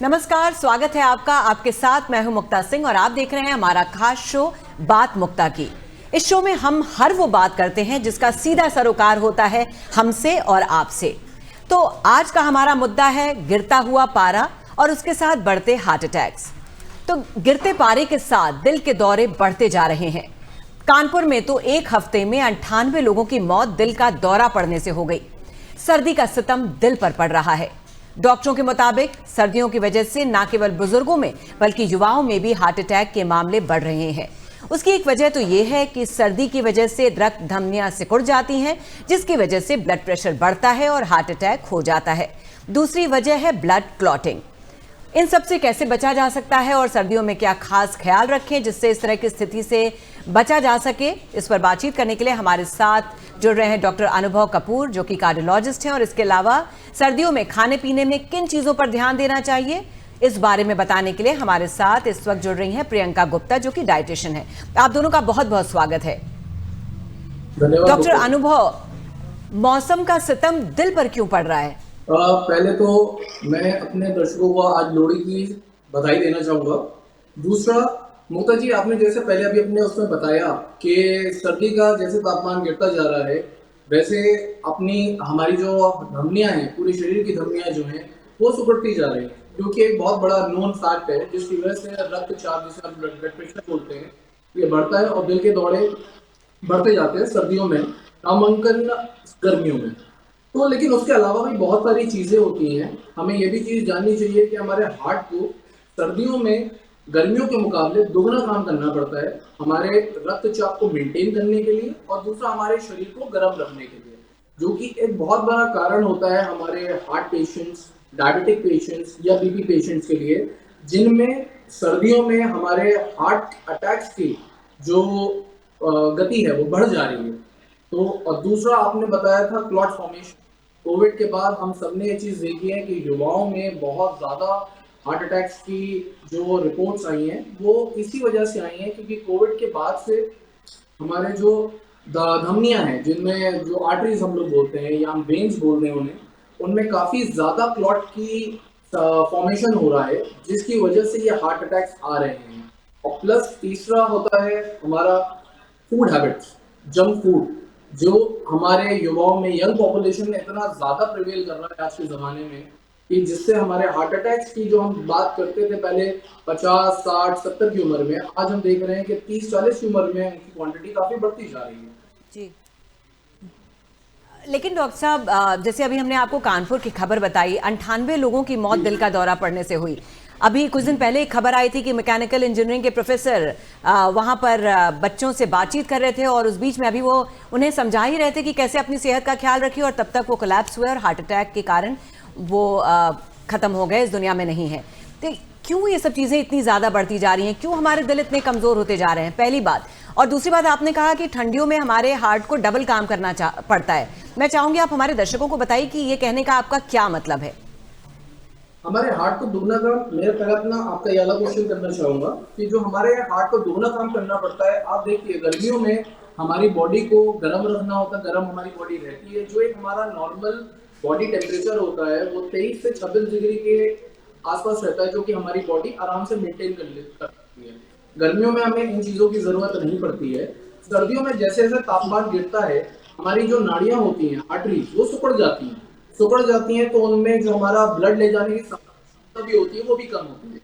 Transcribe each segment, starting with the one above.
नमस्कार, स्वागत है आपका। आपके साथ मैं हूं मुक्ता सिंह और आप देख रहे हैं हमारा खास शो बात मुक्ता की। इस शो में हम हर वो बात करते हैं जिसका सीधा सरोकार होता है हमसे और आपसे। तो आज का हमारा मुद्दा है गिरता हुआ पारा और उसके साथ बढ़ते हार्ट अटैक्स। तो गिरते पारे के साथ दिल के दौरे बढ़ते जा रहे हैं। कानपुर में तो एक हफ्ते में 98 लोगों की मौत दिल का दौरा पड़ने से हो गई। सर्दी का सितम दिल पर पड़ रहा है। डॉक्टरों के मुताबिक सर्दियों की वजह से न केवल बुजुर्गों में बल्कि युवाओं में भी हार्ट अटैक के मामले बढ़ रहे हैं। उसकी एक वजह तो यह है कि सर्दी की वजह से रक्त धमनियां सिकुड़ जाती हैं, जिसकी वजह से ब्लड प्रेशर बढ़ता है और हार्ट अटैक हो जाता है। दूसरी वजह है ब्लड क्लॉटिंग। इन सब से कैसे बचा जा सकता है और सर्दियों में क्या खास ख्याल रखें जिससे इस तरह की स्थिति से बचा जा सके, इस पर बातचीत करने के लिए हमारे साथ जुड़ रहे हैं डॉक्टर अनुभव कपूर, जो कि कार्डियोलॉजिस्ट हैं, और इसके अलावा सर्दियों में खाने पीने में किन चीजों पर ध्यान देना चाहिए इस बारे में बताने के लिए हमारे साथ इस वक्त जुड़ रही हैं प्रियंका गुप्ता, जो कि डाइटिशियन है। आप दोनों का बहुत बहुत स्वागत है। डॉक्टर अनुभव, मौसम का सितम दिल पर क्यों पड़ रहा है? पहले तो मैं अपने दर्शकों को आज लोहड़ी की बधाई देना चाहूँगा। दूसरा, मुक्ता जी, आपने जैसे पहले अभी अपने उसमें बताया कि सर्दी का जैसे तापमान गिरता जा रहा है, वैसे हमारी जो धमनियाँ हैं, पूरे शरीर की धमनियाँ जो हैं वो सिकुड़ती जा रही हैं, क्योंकि एक बहुत बड़ा नोन फैक्ट है जिसकी वजह से रक्तचाप, जिसे हम ब्लड प्रेशर बोलते हैं, ये बढ़ता है और दिल के दौरे बढ़ते जाते हैं सर्दियों में, नामांकन गर्मियों में। तो लेकिन उसके अलावा भी बहुत सारी चीज़ें होती हैं। हमें ये भी चीज़ जाननी चाहिए कि हमारे हार्ट को सर्दियों में गर्मियों के मुकाबले दोगुना काम करना पड़ता है, हमारे रक्तचाप को मेंटेन करने के लिए और दूसरा हमारे शरीर को गर्म रखने के लिए, जो कि एक बहुत बड़ा कारण होता है हमारे हार्ट पेशेंट्स, डायबिटिक पेशेंट्स या बीपी पेशेंट्स के लिए, जिनमें सर्दियों में हमारे हार्ट अटैक्स की जो गति है वो बढ़ जा रही है। तो और दूसरा आपने बताया था क्लॉट फॉर्मेशन। कोविड के बाद हम सबने ये चीज़ देखी है कि युवाओं में बहुत ज़्यादा हार्ट अटैक्स की जो रिपोर्ट्स आई हैं वो इसी वजह से आई हैं, क्योंकि कोविड के बाद से हमारे जो धमनियां हैं, जिनमें जो आर्टरीज हम लोग बोलते हैं या हम वेन्स बोल रहे हैं उन्हें, उनमें काफ़ी ज़्यादा क्लॉट की फॉर्मेशन हो रहा है, जिसकी वजह से ये हार्ट अटैक्स आ रहे हैं। और प्लस तीसरा होता है हमारा फूड हैबिट्स, जंक फूड, जो हमारे युवाओं में, यंग पॉपुलेशन में इतना ज़्यादा प्रिवेल कर रहा है आज के ज़माने में, कि जिससे हमारे हार्ट अटैक्स की जो हम बात करते थे पहले 50, 60, 70 की उम्र में, आज हम देख रहे हैं कि 30, 40 की उम्र में उनकी क्वांटिटी काफ़ी बढ़ती जा रही है। जी, लेकिन डॉक्टर साहब, जैसे अभी हमने आपको कानपुर की खबर बताई, 98 लोगों की मौत दिल का दौरा पड़ने से हुई। अभी कुछ दिन पहले एक खबर आई थी कि मैकेनिकल इंजीनियरिंग के प्रोफेसर वहां पर बच्चों से बातचीत कर रहे थे और उस बीच में अभी वो उन्हें समझा ही रहे थे कि कैसे अपनी सेहत का ख्याल रखिए, और तब तक वो कोलैप्स हुए और हार्ट अटैक के कारण वो खत्म हो गए, इस दुनिया में नहीं है। तो क्यों ये सब चीज़ें इतनी ज़्यादा बढ़ती जा रही हैं? क्यों हमारे दिल इतने कमज़ोर होते जा रहे हैं? पहली बात। और दूसरी बात, आपने कहा कि ठंडियों में हमारे हार्ट को डबल काम करना पड़ता है। मैं चाहूँगी आप हमारे दर्शकों को बताइए कि ये कहने का आपका क्या मतलब है? हमारे हार्ट को दुगना काम, मैं पहले अपना आपका ये वाला क्वेश्चन करना चाहूँगा कि जो हमारे हार्ट को दुगना काम करना पड़ता है, आप देखिए गर्मियों में हमारी बॉडी को गर्म रखना होता है, गर्म हमारी बॉडी रहती है। जो एक हमारा नॉर्मल बॉडी टेम्परेचर होता है वो 23 से 26 डिग्री के आसपास रहता है, जो कि हमारी बॉडी आराम से मेंटेन कर सकती है। गर्मियों में हमें इन चीज़ों की ज़रूरत नहीं पड़ती है। सर्दियों में जैसे जैसे तापमान गिरता है, हमारी जो नाड़ियाँ होती हैं, आर्टरीज, वो सिकुड़ जाती हैं, तो उनमें जो हमारा ब्लड ले जाने की क्षमता भी होती है वो भी कम होती है।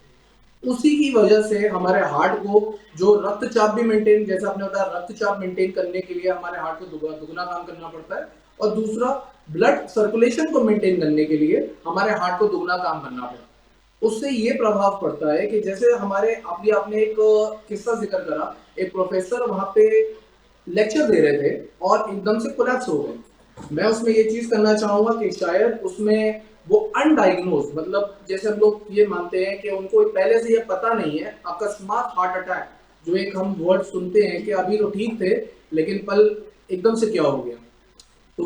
उसी की वजह से हमारे हार्ट को जो रक्तचाप भी मेंटेन, जैसे आपने बताया, रक्तचाप मेंटेन करने के लिए हमारे हार्ट को दुगना काम करना पड़ता है, और दूसरा ब्लड सर्कुलेशन को मेंटेन करने के लिए हमारे हार्ट को दुगना काम करना पड़ता है। उससे ये प्रभाव पड़ता है कि जैसे हमारे आपने एक किस्सा जिक्र करा, एक प्रोफेसर वहां पे लेक्चर दे रहे थे और एकदम से कोलैप्स हो गए। मैं उसमें ये चीज करना चाहूंगा कि शायद उसमें वो अनडायग्नोज, मतलब जैसे हम लोग ये मानते हैं कि उनको पहले से ये पता नहीं है, अकस्मात हार्ट अटैक, जो एक हम वर्ड सुनते हैं कि अभी तो ठीक थे लेकिन पल एकदम से क्या हो गया, तो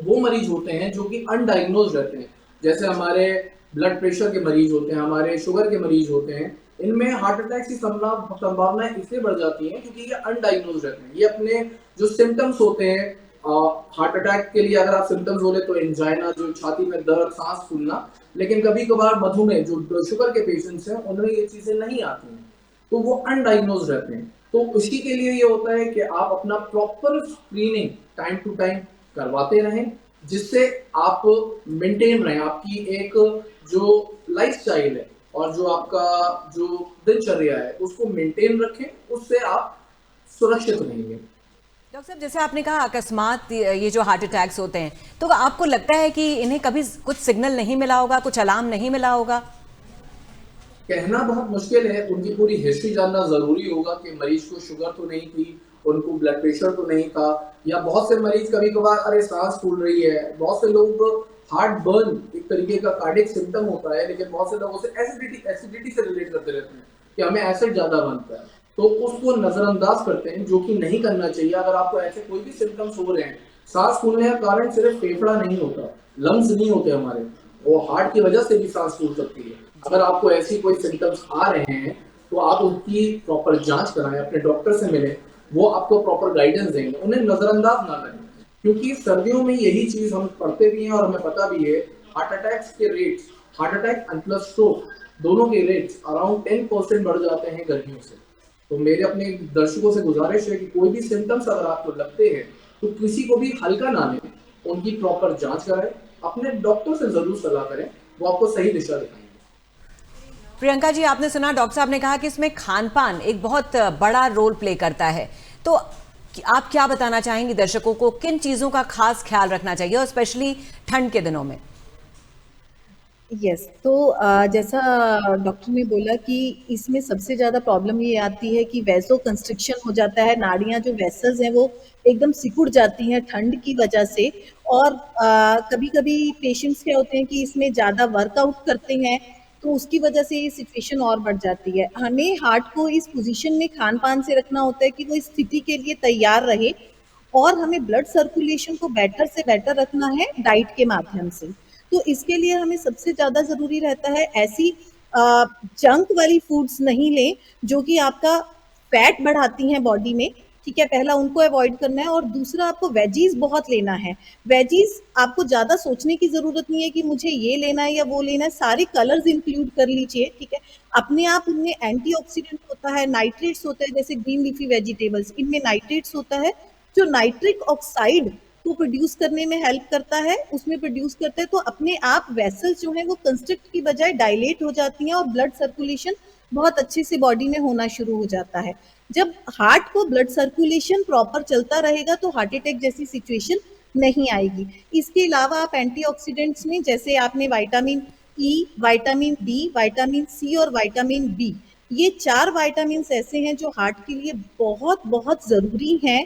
वो मरीज होते हैं जो कि अनडायग्नोज रहते हैं। जैसे हमारे ब्लड प्रेशर के मरीज होते हैं, हमारे शुगर के मरीज होते हैं, इनमें हार्ट अटैक की संभावनाएं इसलिए बढ़ जाती हैं क्योंकि ये अनडायग्नोज रहते हैं। ये अपने जो सिम्टम्स होते हैं हार्ट अटैक के लिए, अगर आप सिम्टम्स बोले तो एंजाइना, जो छाती में दर्द, सांस फूलना, लेकिन कभी कभार मधुमेह जो शुगर के पेशेंट्स हैं उनमें ये चीजें नहीं आती हैं, तो वो अनडायग्नोज रहते हैं। तो उसी के लिए ये होता है कि आप अपना proper screening time to time करवाते रहें, जिससे आप मेंटेन रहें, आपकी एक जो लाइफस्टाइल है और जो आपका जो दिनचर्या है उसको मेंटेन रखें, उससे आप सुरक्षित रहेंगे। डॉक्टर साहब, जैसे आपने कहा अकस्मात ये जो हार्ट अटैक्स होते हैं, तो आपको लगता है कि इन्हें कभी कुछ सिग्नल नहीं मिला होगा, कुछ अलार्म नहीं मिला होगा? कहना बहुत मुश्किल है, उनकी पूरी हिस्ट्री जानना जरूरी होगा कि मरीज को शुगर तो नहीं थी, उनको ब्लड प्रेशर तो नहीं था, या बहुत से मरीज कभी कभार अरे सांस फूल रही है, बहुत से लोग हार्ट बर्न एक तरीके का कार्डियक सिम्टम होता है, लेकिन बहुत से लोग उसे एसिडिटी से रिलेट करते रहते हैं कि हमें एसिड ज्यादा बनता है, तो उसको नजरअंदाज करते हैं, जो कि नहीं करना चाहिए। अगर आपको ऐसे कोई भी सिम्टम्स हो रहे हैं, सांस फूलने का कारण सिर्फ फेफड़ा नहीं होता, लंग्स नहीं होते हमारे, वो हार्ट की वजह से भी सांस फूल सकती है। अगर आपको ऐसी कोई सिम्टम्स आ रहे हैं तो आप उनकी प्रॉपर जांच कराएं, अपने डॉक्टर से मिलें, वो आपको प्रॉपर गाइडेंस देंगे, उन्हें नजरअंदाज ना करें, क्योंकि सर्दियों में यही चीज हम पढ़ते भी हैं और हमें पता भी है, हार्ट अटैक्स के rates, heart attack and plus stroke दोनों के रेट्स अराउंड 10% बढ़ जाते हैं गर्मियों से। तो मेरे अपने दर्शकों से गुजारिश है कि कोई भी सिम्टम्स अगर आपको लगते हैं तो किसी को भी हल्का ना लें, उनकी प्रॉपर जांच कराएं, अपने डॉक्टर से जरूर सलाह करें, वो आपको सही दिशा दिखाएंगे। प्रियंका जी, आपने सुना डॉक्टर साहब ने कहा कि इसमें खान पान एक बहुत बड़ा रोल प्ले करता है, तो आप क्या बताना चाहेंगी दर्शकों को, किन चीजों का खास ख्याल रखना चाहिए और स्पेशली ठंड के दिनों में? यस, तो जैसा डॉक्टर ने बोला कि इसमें सबसे ज़्यादा प्रॉब्लम ये आती है कि वैसो कंस्ट्रिक्शन हो जाता है, नाड़ियाँ जो वेसल्स हैं वो एकदम सिकुड़ जाती हैं ठंड की वजह से। और कभी-कभी पेशेंट्स क्या होते हैं कि इसमें ज़्यादा वर्कआउट करते हैं, तो उसकी वजह से ये सिचुएशन और बढ़ जाती है। हमें हार्ट को इस पोजीशन में खान-पान से रखना होता है कि वो इस स्थिति के लिए तैयार रहे, और हमें ब्लड सर्कुलेशन को बेटर से बेटर रखना है डाइट के माध्यम से। तो इसके लिए हमें सबसे ज़्यादा ज़रूरी रहता है ऐसी जंक वाली फूड्स नहीं लें जो कि आपका फैट बढ़ाती हैं बॉडी में, ठीक है? पहला उनको अवॉइड करना है, और दूसरा आपको वेजीज़ बहुत लेना है। वेजीज़ आपको ज़्यादा सोचने की ज़रूरत नहीं है कि मुझे ये लेना है या वो लेना है, सारे कलर्स इंक्लूड कर लीजिए, ठीक है? अपने आप उनमें एंटीऑक्सीडेंट होता है, नाइट्रेट्स होते हैं, जैसे ग्रीन लीफी वेजिटेबल्स, इनमें नाइट्रेट्स होता है जो नाइट्रिक ऑक्साइड को प्रोड्यूस करने में हेल्प करता है, उसमें प्रोड्यूस करता है, तो अपने आप वेसल्स जो हैं वो कंस्ट्रिक्ट की बजाय डायलेट हो जाती हैं और ब्लड सर्कुलेशन बहुत अच्छे से बॉडी में होना शुरू हो जाता है। जब हार्ट को ब्लड सर्कुलेशन प्रॉपर चलता रहेगा तो हार्ट अटैक जैसी सिचुएशन नहीं आएगी। इसके अलावा आप एंटीऑक्सीडेंट्स में, जैसे आपने vitamin E, vitamin D, vitamin C और विटामिन बी, ये 4 विटामिन्स ऐसे हैं जो हार्ट के लिए बहुत बहुत ज़रूरी हैं।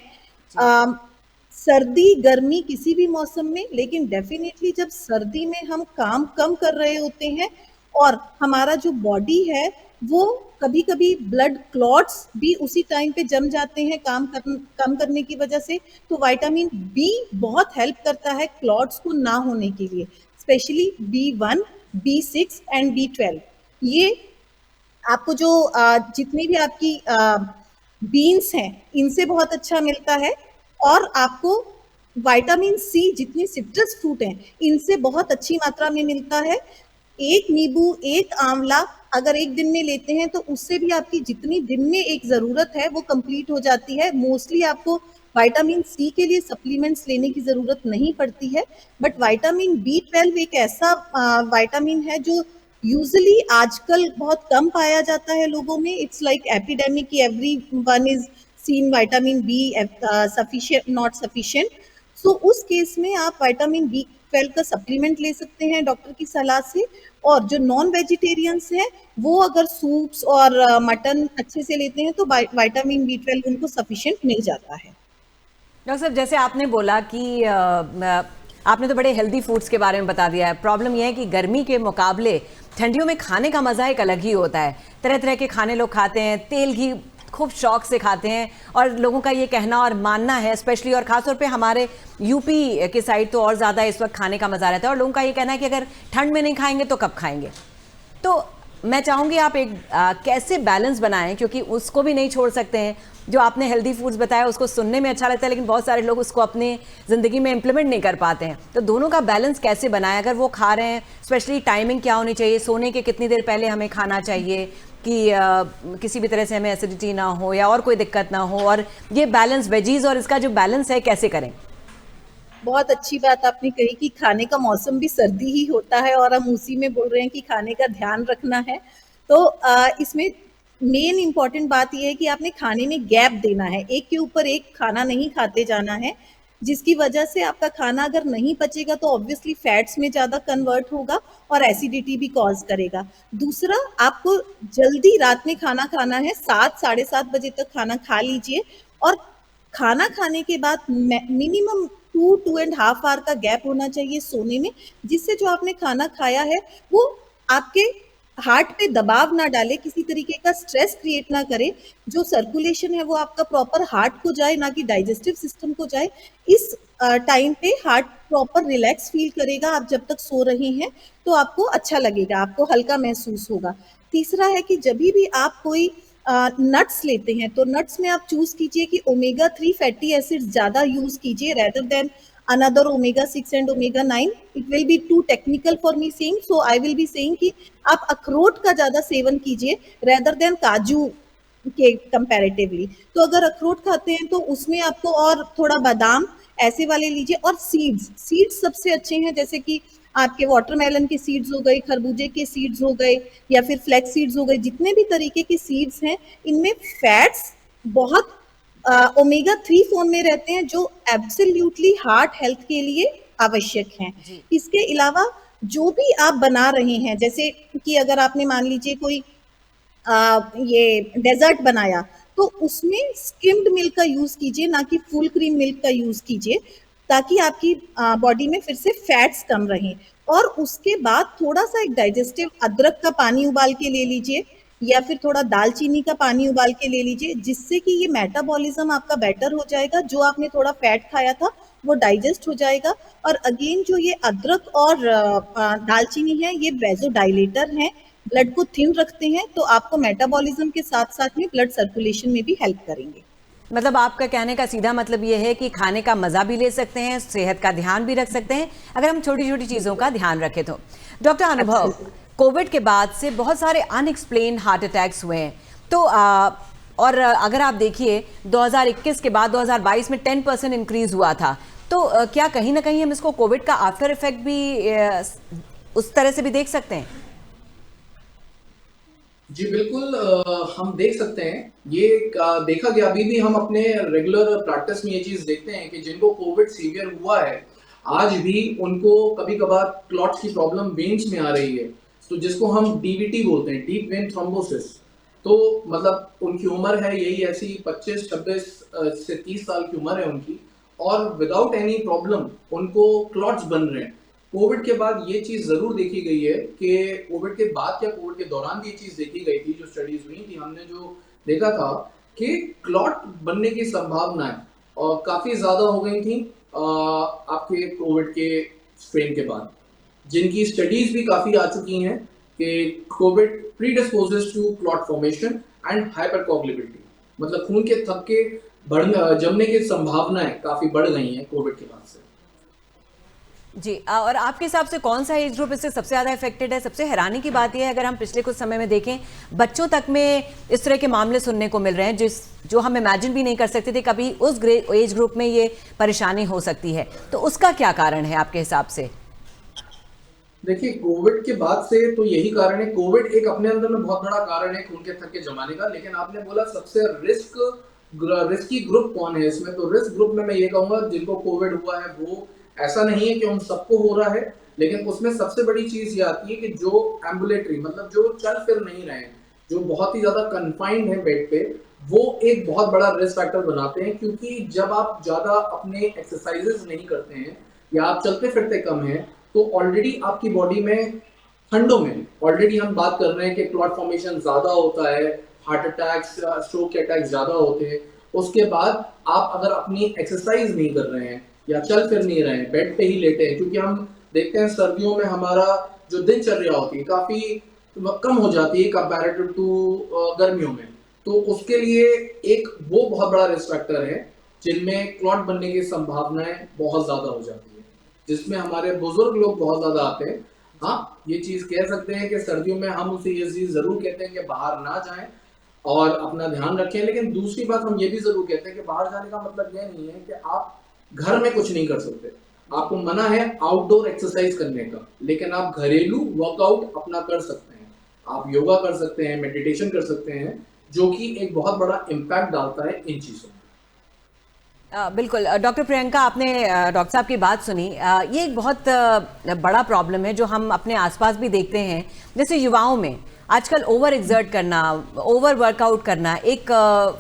सर्दी गर्मी किसी भी मौसम में, लेकिन डेफिनेटली जब सर्दी में हम काम कम कर रहे होते हैं और हमारा जो बॉडी है वो कभी-कभी ब्लड क्लॉट्स भी उसी टाइम पे जम जाते हैं कम करने की वजह से, तो विटामिन बी बहुत हेल्प करता है क्लॉट्स को ना होने के लिए, specially B1, B6 and B12। ये आपको जो जितनी भी आपकी बीन्स हैं इनसे बहुत अच्छा मिलता है, और आपको विटामिन सी जितनी सिट्रस फ्रूट हैं इनसे बहुत अच्छी मात्रा में मिलता है। एक नींबू, एक आंवला अगर एक दिन में लेते हैं तो उससे भी आपकी जितनी दिन में एक ज़रूरत है वो कंप्लीट हो जाती है। मोस्टली आपको विटामिन सी के लिए सप्लीमेंट्स लेने की ज़रूरत नहीं पड़ती है, बट विटामिन B12 एक ऐसा विटामिन है जो यूजुअली आजकल बहुत कम पाया जाता है लोगों में। इट्स लाइक एपिडेमिक कि everyone is seen vitamin B sufficient, not sufficient. So उस केस में आप विटामिन B12 का सप्लीमेंट ले सकते हैं डॉक्टर की सलाह से। और जो नॉन वेजिटेरियंस हैं वो अगर सूप्स और मटन अच्छे से लेते हैं तो विटामिन B12 उनको सफिशिएंट मिल जाता है। डॉक्टर साहब, जैसे आपने बोला कि आपने तो बड़े हेल्दी फूड्स के बारे में बता दिया है। प्रॉब्लम यह है कि गर्मी के मुकाबले ठंडियों में खाने का मज़ा एक अलग ही होता है। तरह तरह के खाने लोग खाते हैं, तेल घी खूब शौक से खाते हैं, और लोगों का ये कहना और मानना है स्पेशली और ख़ासतौर पे हमारे यूपी के साइड तो और ज़्यादा इस वक्त खाने का मज़ा रहता है, और लोगों का ये कहना है कि अगर ठंड में नहीं खाएंगे तो कब खाएंगे। तो मैं चाहूंगी आप एक कैसे बैलेंस बनाएं, क्योंकि उसको भी नहीं छोड़ सकते हैं। जो आपने हेल्दी फूड्स बताया उसको सुनने में अच्छा लगता है, लेकिन बहुत सारे लोग उसको अपने ज़िंदगी में इम्प्लीमेंट नहीं कर पाते हैं। तो दोनों का बैलेंस कैसे बनाएं? अगर वो खा रहे हैं, स्पेशली टाइमिंग क्या होनी चाहिए, सोने के कितनी देर पहले हमें खाना चाहिए कि किसी भी तरह से हमें एसिडिटी ना हो या और कोई दिक्कत ना हो, और ये बैलेंस वेजीज और इसका जो बैलेंस है कैसे करें? बहुत अच्छी बात आपने कही कि खाने का मौसम भी सर्दी ही होता है और हम उसी में बोल रहे हैं कि खाने का ध्यान रखना है। तो इसमें मेन इम्पॉर्टेंट बात ये है कि आपने खाने में गैप देना है, एक के ऊपर एक खाना नहीं खाते जाना है, जिसकी वजह से आपका खाना अगर नहीं पचेगा तो ऑब्वियसली फैट्स में ज़्यादा कन्वर्ट होगा और एसिडिटी भी कॉज करेगा। दूसरा, आपको जल्दी रात में खाना खाना है, 7 साढ़े 7 बजे तक खाना खा लीजिए और खाना खाने के बाद मिनिमम 2-2.5 आवर का गैप होना चाहिए सोने में, जिससे जो आपने खाना खाया है वो आपके हार्ट पे दबाव ना डाले, किसी तरीके का स्ट्रेस क्रिएट ना करे, जो सर्कुलेशन है वो आपका प्रॉपर हार्ट को जाए, ना कि डाइजेस्टिव सिस्टम को जाए। इस टाइम पे हार्ट प्रॉपर रिलैक्स फील करेगा। आप जब तक सो रहे हैं तो आपको अच्छा लगेगा, आपको हल्का महसूस होगा। तीसरा है कि जब भी आप कोई नट्स लेते हैं तो नट्स में आप चूज कीजिए कि ओमेगा 3 फैटी एसिड्स ज्यादा यूज कीजिए rather than another omega 6 and omega 9. It will be too technical for me saying, so I will be saying कि आप अखरोट का ज्यादा सेवन कीजिए rather than काजू के कंपैरेटिवली। तो अगर अखरोट खाते हैं तो उसमें आपको और थोड़ा बादाम ऐसे वाले लीजिए, और सीड्स सबसे अच्छे हैं, जैसे कि आपके वाटरमेलन के सीड्स हो गए, खरबूजे के सीड्स हो गए, या फिर फ्लैक्स सीड्स हो गए, जितने भी तरीके के सीड्स हैं इनमें फैट्स बहुत ओमेगा 3 फॉर्म में रहते हैं, जो एब्सोल्युटली हार्ट हेल्थ के लिए आवश्यक हैं। इसके अलावा जो भी आप बना रहे हैं, जैसे कि अगर आपने मान लीजिए कोई ये डेजर्ट बनाया तो उसमें स्किम्ड मिल्क का यूज कीजिए, ना कि फुल क्रीम मिल्क का यूज कीजिए, ताकि आपकी बॉडी में फिर से फैट्स कम रहें। और उसके बाद थोड़ा सा एक डाइजेस्टिव अदरक का पानी उबाल के ले लीजिए, या फिर थोड़ा दालचीनी का पानी उबाल के ले लीजिए, जिससे कि ये मेटाबॉलिज्म आपका बेटर हो जाएगा, जो आपने थोड़ा फैट खाया था वो डाइजेस्ट हो जाएगा। और अगेन जो ये अदरक और दालचीनी है, ये वेजोडाइलेटर हैं, ब्लड को थिन रखते हैं, तो आपको मेटाबॉलिज्म के साथ साथ में ब्लड सर्कुलेशन में भी हेल्प करेंगे। मतलब आपका कहने का सीधा मतलब ये है कि खाने का मजा भी ले सकते हैं, सेहत का ध्यान भी रख सकते हैं, अगर हम छोटी छोटी चीजों का ध्यान रखें तो। डॉक्टर अनुभव, कोविड के बाद से बहुत सारे अनएक्सप्लेन हार्ट अटैक्स हुए हैं, तो और अगर आप देखिए 2021 के बाद 2022 में 10% इंक्रीज हुआ था, तो क्या कहीं ना कहीं हम इसको कोविड का आफ्टर इफेक्ट भी उस तरह से भी देख सकते हैं? जी बिल्कुल, हम देख सकते हैं। ये देखा गया, अभी भी हम अपने रेगुलर प्रैक्टिस में ये चीज देखते हैं कि जिनको कोविड सीवियर हुआ है, आज भी उनको कभी कभार क्लॉट्स की प्रॉब्लम वेन्स में आ रही है, तो जिसको हम डीवीटी बोलते हैं, डीप वेन थ्रोम्बोसिस। तो मतलब उनकी उम्र है यही ऐसी 25-26 से 30 साल की उम्र है उनकी, और विदाउट एनी प्रॉब्लम उनको क्लॉट्स बन रहे हैं। कोविड के बाद ये चीज जरूर देखी गई है कि कोविड के बाद या कोविड के दौरान भी ये चीज देखी गई थी, जो स्टडीज हुई थी, हमने जो देखा था कि क्लॉट बनने की संभावनाएं और काफी ज्यादा हो गई थी आपके कोविड के स्ट्रेन के बाद, जिनकी स्टडीज भी काफी आ चुकी हैं कि COVID predisposes to clot formation and hypercoagulability, मतलब खून के थक्के जमने की संभावनाएं काफी बढ़ गई हैं कोविड के बाद से। जी, और आपके हिसाब से कौन सा एज ग्रुप इससे सबसे ज़्यादा इफेक्टेड है? सबसे हैरानी की बात यह है, अगर हम पिछले कुछ समय में देखें, बच्चों तक में इस तरह के मामले सुनने को मिल रहे हैं जो हम इमेजिन भी नहीं कर सकते थे कभी उस एज ग्रुप में ये परेशानी हो सकती है। तो उसका क्या कारण है आपके हिसाब से? देखिए, कोविड के बाद से तो यही कारण है। कोविड एक अपने अंदर में बहुत बड़ा कारण है खून के थक्के जमाने का, लेकिन आपने बोला सबसे रिस्की ग्रुप कौन है इसमें, तो रिस्क ग्रुप में मैं ये कहूँगा जिनको कोविड हुआ है वो, ऐसा नहीं है कि उन सबको हो रहा है, लेकिन उसमें सबसे बड़ी चीज ये आती है कि जो एम्बुलेटरी, मतलब जो चल फिर नहीं रहे हैं, जो बहुत ही ज्यादा कन्फाइंड है बेड पे, वो एक बहुत बड़ा रिस्क फैक्टर बनाते हैं। क्योंकि जब आप ज्यादा अपने एक्सरसाइजेस नहीं करते हैं या आप चलते फिरते कम हैं, तो ऑलरेडी आपकी बॉडी में ठंडों में ऑलरेडी हम बात कर रहे हैं कि क्लॉट फॉर्मेशन ज्यादा होता है, हार्ट अटैक्स, स्ट्रोक के अटैक्स ज्यादा होते हैं। उसके बाद आप अगर अपनी एक्सरसाइज नहीं कर रहे हैं या चल फिर नहीं रहे हैं, बेड पे ही लेटे हैं, क्योंकि हम देखते हैं सर्दियों में हमारा जो दिनचर्या होती है काफी कम हो जाती है कंपैरेटिव टू गर्मियों में। तो उसके लिए एक वो बहुत बड़ा रिस्क फैक्टर है जिनमें क्लॉट बनने की संभावनाएं बहुत ज्यादा हो जाती है, जिसमें हमारे बुजुर्ग लोग बहुत ज्यादा आते हैं। हाँ, ये चीज कह सकते हैं कि सर्दियों में हम उसे ये चीज जरूर कहते हैं कि बाहर ना जाएं और अपना ध्यान रखें, लेकिन दूसरी बात हम ये भी जरूर कहते हैं कि बाहर जाने का मतलब ये नहीं है कि आप घर में कुछ नहीं कर सकते। आपको मना है आउटडोर एक्सरसाइज करने का, लेकिन आप घरेलू वर्कआउट अपना कर सकते हैं। आप योगा कर सकते हैं, मेडिटेशन कर सकते हैं, जो कि एक बहुत बड़ा इम्पैक्ट डालता है इन चीजों में। बिल्कुल डॉक्टर प्रियंका, आपने डॉक्टर साहब की बात सुनी। ये एक बहुत बड़ा प्रॉब्लम है जो हम अपने आसपास भी देखते हैं, जैसे युवाओं में आजकल ओवर एक्सर्ट करना, ओवर वर्कआउट करना एक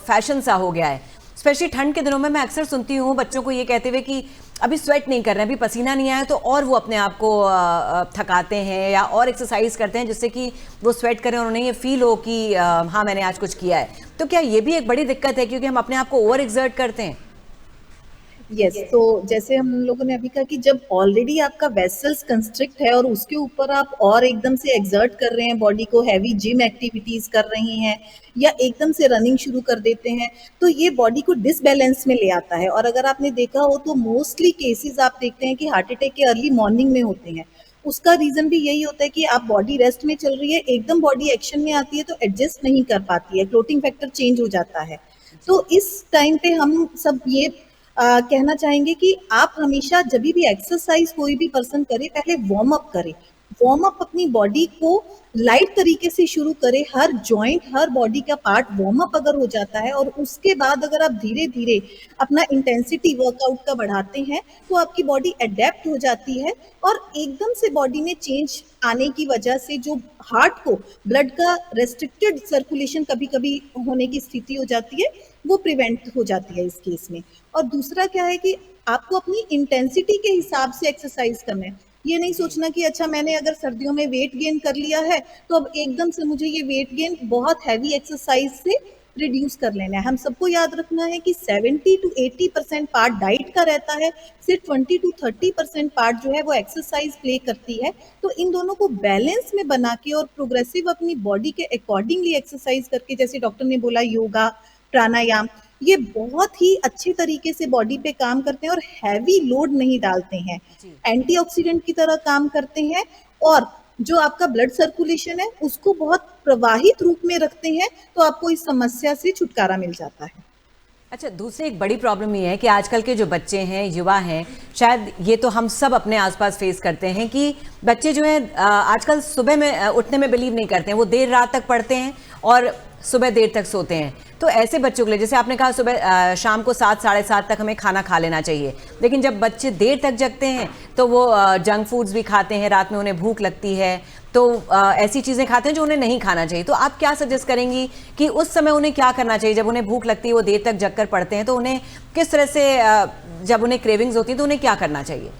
फैशन सा हो गया है। स्पेशली ठंड के दिनों में मैं अक्सर सुनती हूँ बच्चों को ये कहते हुए कि अभी स्वेट नहीं कर रहे हैं, अभी पसीना नहीं आया, तो और वो अपने आप को थकाते हैं या और एक्सरसाइज करते हैं जिससे कि वो स्वेट करें और उन्हें ये फील हो कि हाँ मैंने आज कुछ किया है। तो क्या ये भी एक बड़ी दिक्कत है क्योंकि हम अपने आप को ओवर एक्सर्ट करते हैं? यस, तो जैसे हम लोगों ने अभी कहा कि जब ऑलरेडी आपका वेसल्स कंस्ट्रिक्ट है और उसके ऊपर आप और एकदम से एक्सर्ट कर रहे हैं बॉडी को, हैवी जिम एक्टिविटीज कर रही हैं या एकदम से रनिंग शुरू कर देते हैं, तो ये बॉडी को डिसबैलेंस में ले आता है। और अगर आपने देखा हो तो मोस्टली केसेस आप देखते हैं कि हार्ट अटैक के अर्ली मॉर्निंग में होते हैं। उसका रीजन भी यही होता है कि आप बॉडी रेस्ट में चल रही है, एकदम बॉडी एक्शन में आती है तो एडजस्ट नहीं कर पाती है, क्लोटिंग फैक्टर चेंज हो जाता है। तो इस टाइम पे हम सब ये कहना चाहेंगे कि आप हमेशा जब भी एक्सरसाइज कोई भी पर्सन करे, पहले वार्म अप करे। वार्म अप अपनी बॉडी को लाइट तरीके से शुरू करे, हर जॉइंट, हर बॉडी का पार्ट वार्म अप अगर हो जाता है और उसके बाद अगर आप धीरे धीरे अपना इंटेंसिटी वर्कआउट का बढ़ाते हैं तो आपकी बॉडी अडेप्ट हो जाती है और एकदम से बॉडी में चेंज आने की वजह से जो हार्ट को ब्लड का रेस्ट्रिक्टेड सर्कुलेशन कभी कभी होने की स्थिति हो जाती है वो प्रिवेंट हो जाती है इस केस में। और दूसरा क्या है कि आपको अपनी इंटेंसिटी के हिसाब से एक्सरसाइज करना है। ये नहीं सोचना कि अच्छा मैंने अगर सर्दियों में वेट गेन कर लिया है तो अब एकदम से मुझे ये वेट गेन बहुत हैवी एक्सरसाइज से रिड्यूस कर लेना है। हम सबको याद रखना है कि 70 to 80% पार्ट डाइट का रहता है, सिर्फ 20 to 30% पार्ट जो है वो एक्सरसाइज प्ले करती है। तो इन दोनों को बैलेंस में बना के और प्रोग्रेसिव अपनी बॉडी के अकॉर्डिंगली एक्सरसाइज करके, जैसे डॉक्टर ने बोला योगा, प्राणायाम, ये बहुत ही अच्छे तरीके से बॉडी पे काम करते हैं और हैवी लोड नहीं डालते हैं, एंटीऑक्सीडेंट की तरह काम करते हैं और जो आपका ब्लड सर्कुलेशन है उसको बहुत प्रवाहित रूप में रखते हैं, तो आपको इस समस्या से छुटकारा मिल जाता है। अच्छा, दूसरी एक बड़ी प्रॉब्लम ये है कि आजकल के जो बच्चे हैं, युवा हैं, शायद ये तो हम सब अपने आसपास फेस करते हैं कि बच्चे जो हैं आजकल सुबह में उठने में बिलीव नहीं करते हैं, वो देर रात तक पढ़ते हैं और सुबह देर तक सोते हैं। तो ऐसे बच्चों के लिए, जैसे आपने कहा सुबह शाम को 7 साढ़े 7 तक हमें खाना खा लेना चाहिए, लेकिन जब बच्चे देर तक जगते हैं तो वो जंक फूड्स भी खाते हैं, रात में उन्हें भूख लगती है, तो ऐसी चीज़ें खाते हैं जो उन्हें नहीं खाना चाहिए। तो आप क्या सजेस्ट करेंगी कि उस समय उन्हें क्या करना चाहिए? जब उन्हें भूख लगती है, वो देर तक जग कर पढ़ते हैं, तो उन्हें किस तरह से, जब उन्हें क्रेविंग्स होती है तो उन्हें क्या करना चाहिए?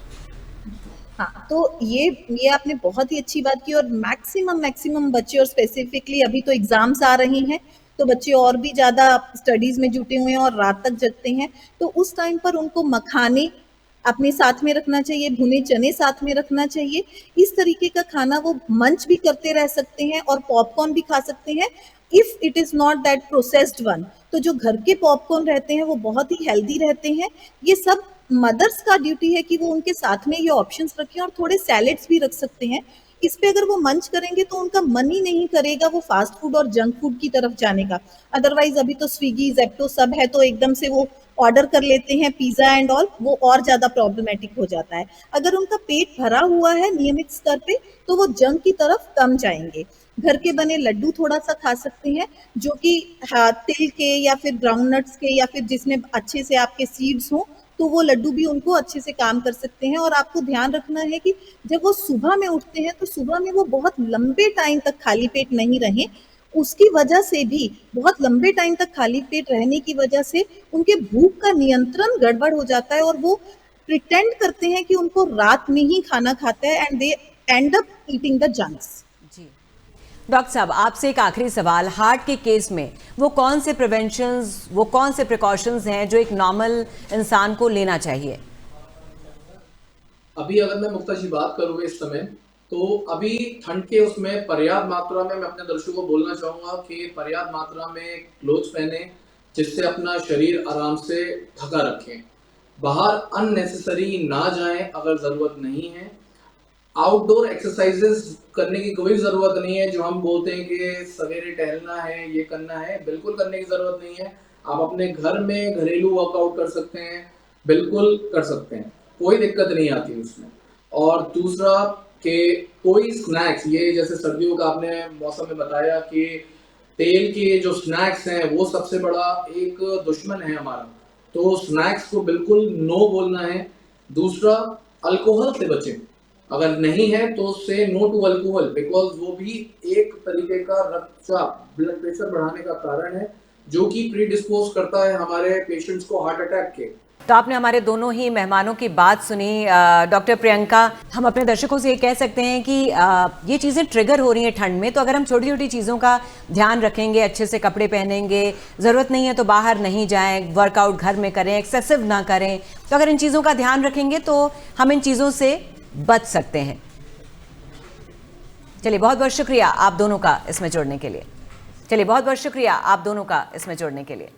हाँ, तो ये आपने बहुत ही अच्छी बात की और मैक्सिमम बच्चे, और स्पेसिफिकली अभी तो एग्जाम्स आ रही हैं तो बच्चे और भी ज़्यादा स्टडीज में जुटे हुए हैं और रात तक जगते हैं। तो उस टाइम पर उनको मखाने अपने साथ में रखना चाहिए, भुने चने साथ में रखना चाहिए। इस तरीके का खाना वो मंच भी करते रह सकते हैं और पॉपकॉर्न भी खा सकते हैं if it is not that processed one. तो जो घर के पॉपकॉर्न रहते हैं वो बहुत ही हेल्दी रहते हैं। ये सब मदर्स का ड्यूटी है कि वो उनके साथ में ये ऑप्शंस रखें और थोड़े सैलेड्स भी रख सकते हैं। इस पे अगर वो मंच करेंगे तो उनका मन ही नहीं करेगा वो फास्ट फूड और जंक फूड की तरफ जाने का। अदरवाइज अभी तो स्विगी, जेप्टो सब है तो एकदम से वो ऑर्डर कर लेते हैं पिज्जा एंड ऑल, वो और ज्यादा प्रॉब्लमेटिक हो जाता है। अगर उनका पेट भरा हुआ है नियमित स्तर पे तो वो जंक की तरफ कम जाएंगे। घर के बने लड्डू थोड़ा सा खा सकते हैं जो कि तिल के या फिर ग्राउंडनट्स के या फिर जिसमें अच्छे से आपके सीड्स हों, तो वो लड्डू भी उनको अच्छे से काम कर सकते हैं। और आपको ध्यान रखना है कि जब वो सुबह में उठते हैं तो सुबह में वो बहुत लंबे टाइम तक खाली पेट नहीं रहें। उसकी वजह से भी, बहुत लंबे टाइम तक खाली पेट रहने की वजह से उनके भूख का नियंत्रण गड़बड़ हो जाता है और वो प्रिटेंड करते हैं कि उनको रात में ही खाना खाता है and they end up eating the junks. जी डॉक्टर साहब, आपसे एक आखिरी सवाल, हार्ट के केस में वो कौन से प्रिवेंशंस, वो कौन से प्रिकॉशंस हैं जो एक नॉर्मल इंसान को लेना चाहिए? अभी अगर मैं मुक्ता जी बात करूँ इस समय, तो अभी ठंड के उसमें पर्याप्त मात्रा में मैं अपने दर्शकों को बोलना चाहूंगा कि पर्याप्त मात्रा में क्लोथ्स पहने, जिससे अपना शरीर आराम से ढका रखें। बाहर अननेसेसरी ना जाएं अगर ज़रूरत नहीं है। आउटडोर एक्सरसाइजेस करने की कोई ज़रूरत नहीं है। जो हम बोलते हैं कि सवेरे टहलना है, ये करना है, बिल्कुल करने की ज़रूरत नहीं है। आप अपने घर में घरेलू वर्कआउट कर सकते हैं, बिल्कुल कर सकते हैं, कोई दिक्कत नहीं आती उसमें। और दूसरा कि कोई स्नैक्स, ये जैसे सर्दियों का आपने मौसम में बताया कि तेल के जो स्नैक्स हैं वो सबसे बड़ा एक दुश्मन है हमारा, तो स्नैक्स को बिल्कुल नो बोलना है। दूसरा, अल्कोहल से बचें, अगर नहीं है तो से नो टू अल्कोहल, बिकॉज वो भी एक तरीके का रक्तचाप, ब्लड प्रेशर बढ़ाने का कारण है, जो कि प्रीडिस्पोज करता है हमारे पेशेंट्स को हार्ट अटैक के। तो आपने हमारे दोनों ही मेहमानों की बात सुनी। डॉक्टर प्रियंका, हम अपने दर्शकों से ये कह सकते हैं कि ये चीज़ें ट्रिगर हो रही हैं ठंड में, तो अगर हम छोटी छोटी चीज़ों का ध्यान रखेंगे, अच्छे से कपड़े पहनेंगे, ज़रूरत नहीं है तो बाहर नहीं जाएं, वर्कआउट घर में करें, एक्सेसिव ना करें, तो अगर इन चीज़ों का ध्यान रखेंगे तो हम इन चीज़ों से बच सकते हैं। चलिए, बहुत बहुत शुक्रिया आप दोनों का इसमें जुड़ने के लिए।